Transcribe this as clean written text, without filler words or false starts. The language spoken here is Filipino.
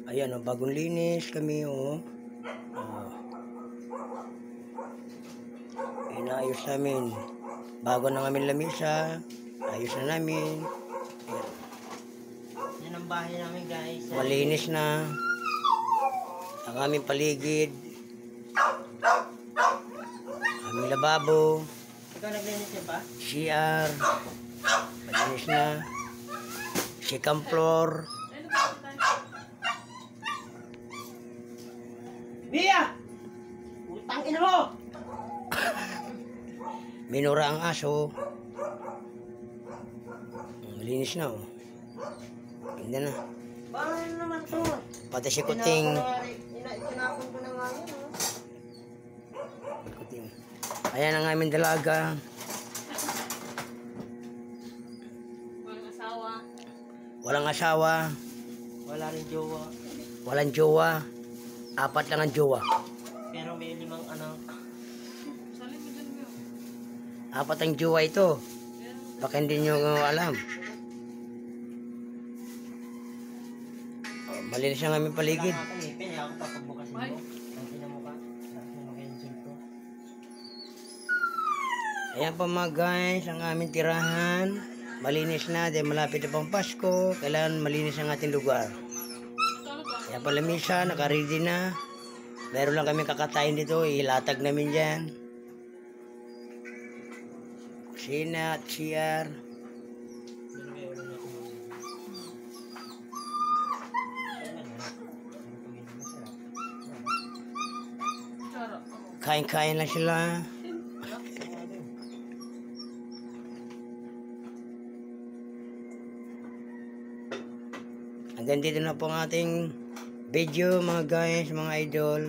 Ayan, bagong linis kami, oh. Inaayos namin. Bago na kami lamisa, ayos na namin. Ayan. Yan ang bahay namin, guys. Malinis na ang aming paligid. Aming lababo. Ikaw naglinis yan pa? CR. Malinis na. Second floor. Bia! Utang ina mo! Minura ang aso. Malinis na, oh. Ganda na. Parang naman to. Pati si Kuting. Tinapon ko na nga yun, oh. Kuting. Ayan ang aming dalaga. Walang asawa. Walang asawa. Wala rin jowa. Walang jowa. 4 lang ang jowa. Pero may 5 anak. Salin mo dyan mo. 4 ang jowa ito. Baka hindi nyo alam. Oh, malinis ang aming paligid. Wala nga akong ngipin, ako papagbukasin mo. Ang ina mo ka. Tapos mo kayo dito. Ayan pa mga guys, ang aming tirahan. Malinis na dahil malapit na pang Pasko. Kailangan malinis ang ating lugar. Ayan pa lamisa, naka-ready na. Meron lang kami kakatayin dito, ilatag namin dyan. Kusina at CR. Charo. Kain-kain lang sila. Hanggang dito na po ang ating video mga guys, mga idol.